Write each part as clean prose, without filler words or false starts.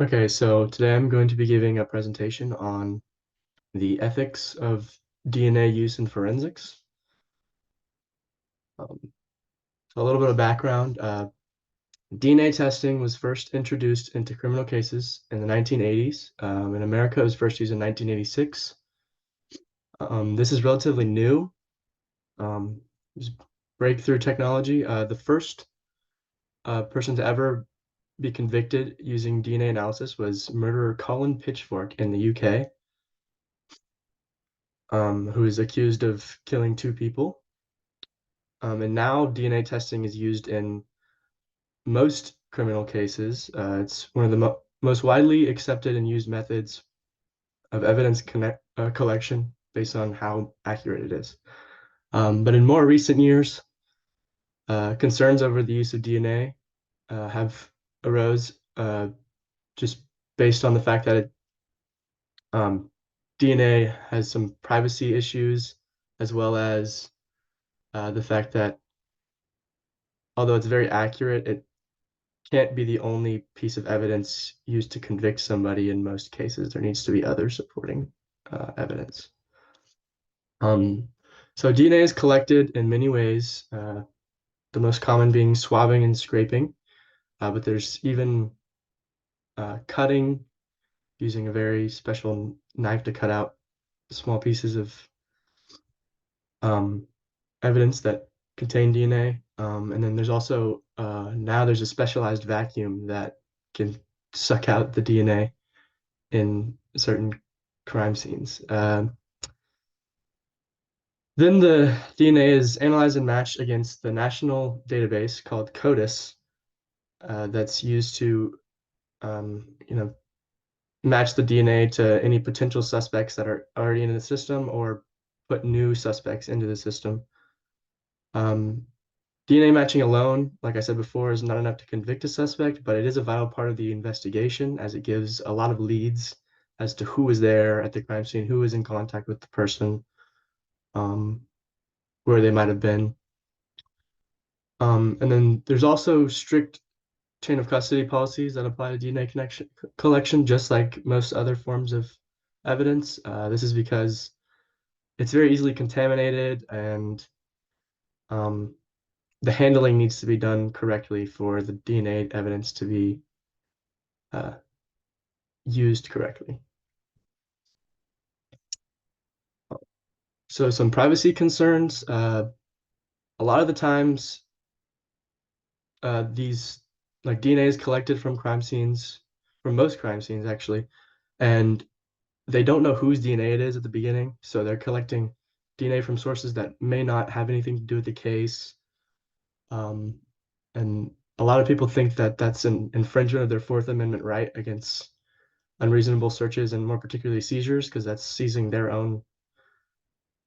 Okay, so today I'm going to be giving a presentation on the ethics of DNA use in forensics. Um, so a little bit of background. DNA testing was first introduced into criminal cases in the 1980s. In America, it was first used in 1986. This is relatively new. It was breakthrough technology. The first person to ever be convicted using DNA analysis was murderer Colin Pitchfork in the UK. Who is accused of killing two people. And now DNA testing is used in most criminal cases. It's one of the most widely accepted and used methods of evidence collection based on how accurate it is. But in more recent years, concerns over the use of DNA have arose just based on the fact that DNA has some privacy issues, as well as the fact that although it's very accurate, it can't be the only piece of evidence used to convict somebody in most cases. There needs to be other supporting evidence. Um, so DNA is collected in many ways, the most common being swabbing and scraping, but there's even cutting using a very special knife to cut out small pieces of um, evidence that contain DNA. And then there's also now there's a specialized vacuum that can suck out the DNA in certain crime scenes. Then the DNA is analyzed and matched against the national database called CODIS, that's used to, match the DNA to any potential suspects that are already in the system or put new suspects into the system. Um, DNA matching alone, like I said before, is not enough to convict a suspect, but it is a vital part of the investigation as it gives a lot of leads as to who was there at the crime scene, who was in contact with the person, um, where they might have been. And then there's also strict chain of custody policies that apply to DNA connection collection, just like most other forms of evidence. This is because it's very easily contaminated, and um, the handling needs to be done correctly for the DNA evidence to be uh, used correctly. So some privacy concerns. A lot of the times, these like DNA is collected from crime scenes, from most crime scenes actually, and they don't know whose DNA it is at the beginning. So they're collecting DNA from sources that may not have anything to do with the case. Um, and a lot of people think that that's an infringement of their Fourth Amendment right against unreasonable searches and more particularly seizures, because that's seizing their own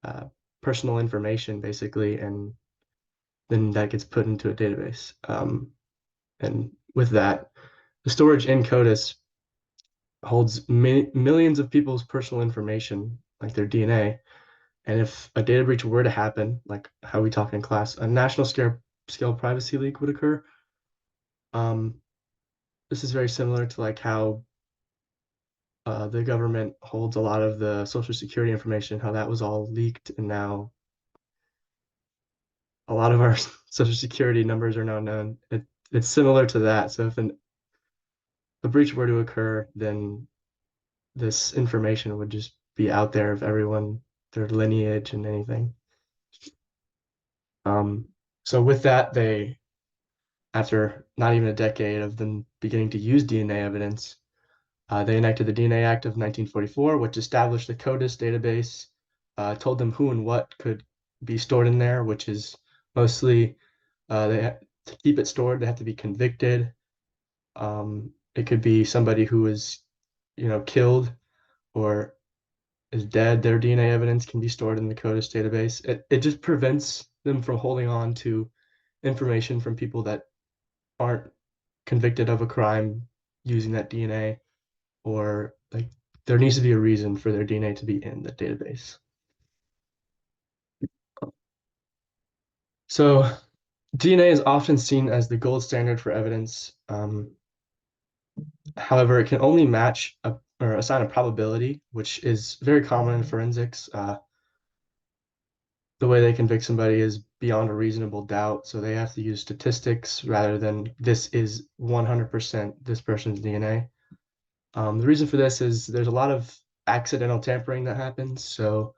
uh, personal information basically, and then that gets put into a database. And with that, the storage in CODIS holds millions of people's personal information, like their DNA. And if a data breach were to happen, like how we talk in class, a national scale privacy leak would occur. Um, this is very similar to like how the government holds a lot of the Social Security information, how that was all leaked, and now a lot of our Social Security numbers are now known. It's similar to that. So if a breach were to occur, then this information would just be out there of everyone, their lineage and anything. Um, so with that, after not even a decade of them beginning to use DNA evidence, they enacted the DNA Act of 1944, which established the CODIS database, told them who and what could be stored in there, which is mostly to keep it stored, they have to be convicted. It could be somebody who was, killed or is dead. Their DNA evidence can be stored in the CODIS database. It just prevents them from holding on to information from people that aren't convicted of a crime using that DNA, or like there needs to be a reason for their DNA to be in the database. So DNA is often seen as the gold standard for evidence. However, it can only match or assign a probability, which is very common in forensics. The way they convict somebody is beyond a reasonable doubt, so they have to use statistics rather than this is 100% this person's DNA. The reason for this is there's a lot of accidental tampering that happens, so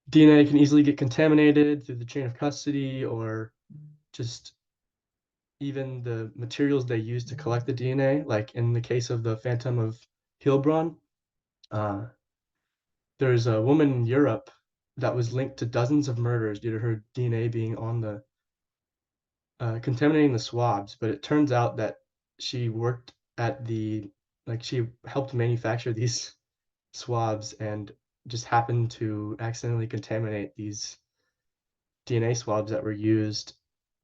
DNA can easily get contaminated through the chain of custody or just even the materials they use to collect the DNA. Like in the case of the Phantom of Heilbronn, uh, there's a woman in Europe that was linked to dozens of murders due to her DNA being on the contaminating the swabs. But it turns out that she worked at she helped manufacture these swabs and just happened to accidentally contaminate these DNA swabs that were used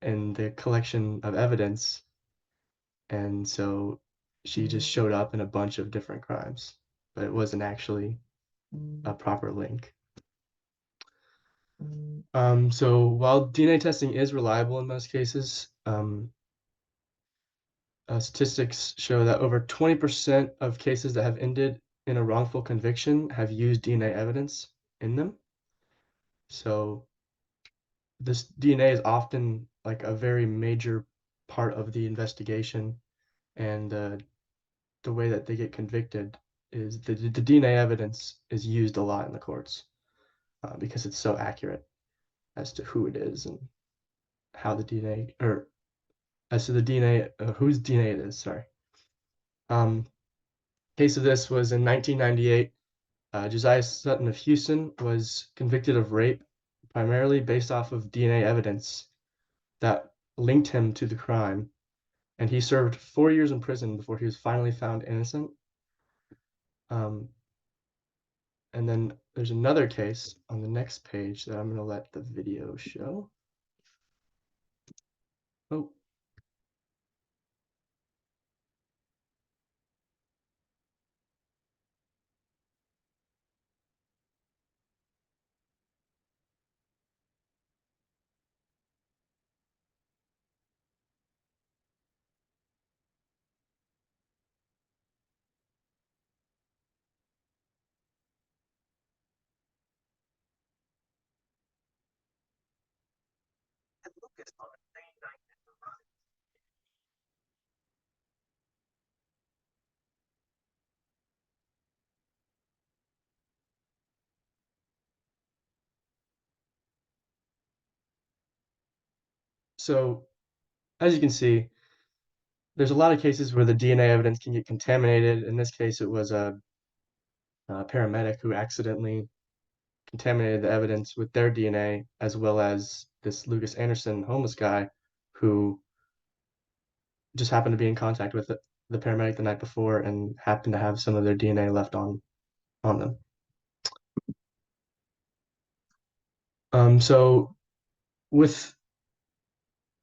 in the collection of evidence. And so she just showed up in a bunch of different crimes, but it wasn't actually a proper link. So while DNA testing is reliable in most cases, statistics show that over 20% of cases that have ended in a wrongful conviction have used DNA evidence in them. So this DNA is often like a very major part of the investigation, and the way that they get convicted is the DNA evidence is used a lot in the courts because it's so accurate as to who it is and how the DNA or as to the DNA whose DNA it is. Sorry. Um, Case of this was in 1998. Josiah Sutton of Houston was convicted of rape, primarily based off of DNA evidence that linked him to the crime, and he served 4 years in prison before he was finally found innocent. Um, and then there's another case on the next page that I'm going to let the video show. Oh, so as you can see, there's a lot of cases where the DNA evidence can get contaminated. In this case, it was a paramedic who accidentally contaminated the evidence with their DNA, as well as this Lucas Anderson homeless guy who just happened to be in contact with the paramedic the night before and happened to have some of their DNA left on them. So with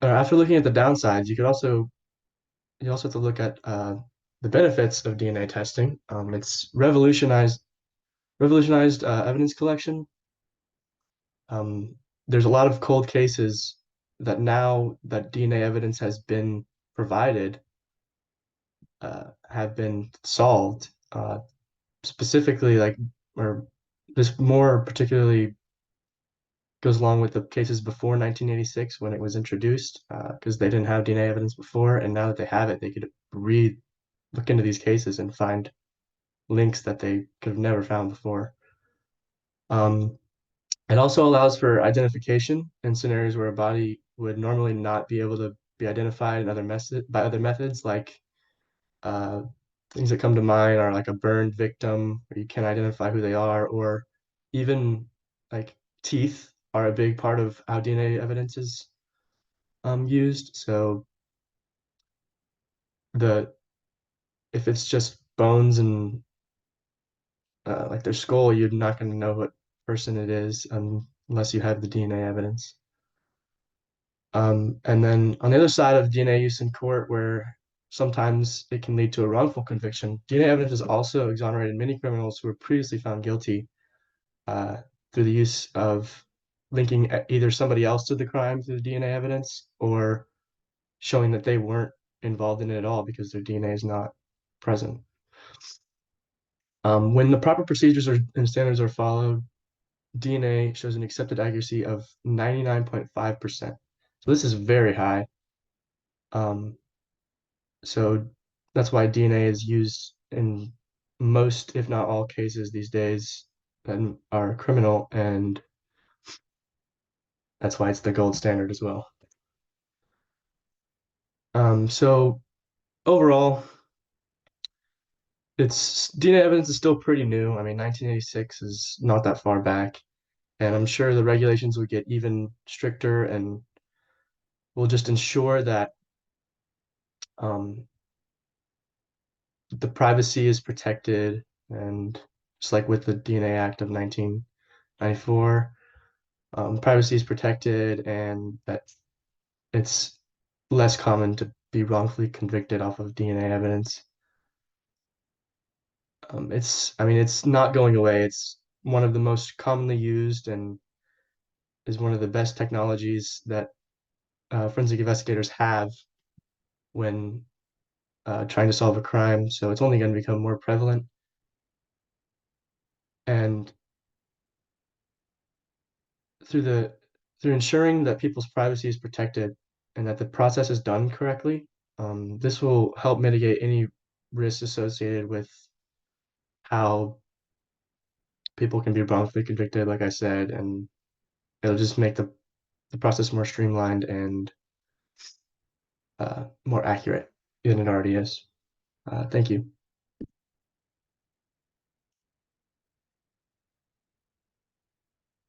after looking at the downsides, you also have to look at the benefits of DNA testing. It's revolutionized evidence collection. Um, there's a lot of cold cases that now that DNA evidence has been provided have been solved. Specifically, or this more particularly goes along with the cases before 1986 when it was introduced, because they didn't have DNA evidence before, and now that they have it, they could look into these cases and find links that they could have never found before. Um, it also allows for identification in scenarios where a body would normally not be able to be identified in by other methods, like uh, things that come to mind are like a burned victim, where you can't identify who they are, or even like teeth are a big part of how DNA evidence is used. So the if it's just bones and like their skull, you're not going to know what person it is unless you have the DNA evidence. And then on the other side of DNA use in court, where sometimes it can lead to a wrongful conviction, DNA evidence has also exonerated many criminals who were previously found guilty uh, through the use of linking either somebody else to the crime through the DNA evidence or showing that they weren't involved in it at all because their DNA is not present. When the proper procedures and standards are followed, DNA shows an accepted accuracy of 99.5%. So this is very high. Um, so that's why DNA is used in most, if not all, cases these days that are criminal, and that's why it's the gold standard as well. So overall, it's DNA evidence is still pretty new. I mean, 1986 is not that far back, and I'm sure the regulations will get even stricter and will just ensure that um, the privacy is protected, and just like with the DNA Act of 1994, privacy is protected, and that it's less common to be wrongfully convicted off of DNA evidence. I mean, it's not going away. It's one of the most commonly used and is one of the best technologies that forensic investigators have when trying to solve a crime. So it's only going to become more prevalent. And through the through ensuring that people's privacy is protected and that the process is done correctly, this will help mitigate any risks associated with how people can be wrongfully convicted, like I said, and it'll just make the process more streamlined and more accurate than it already is. Thank you.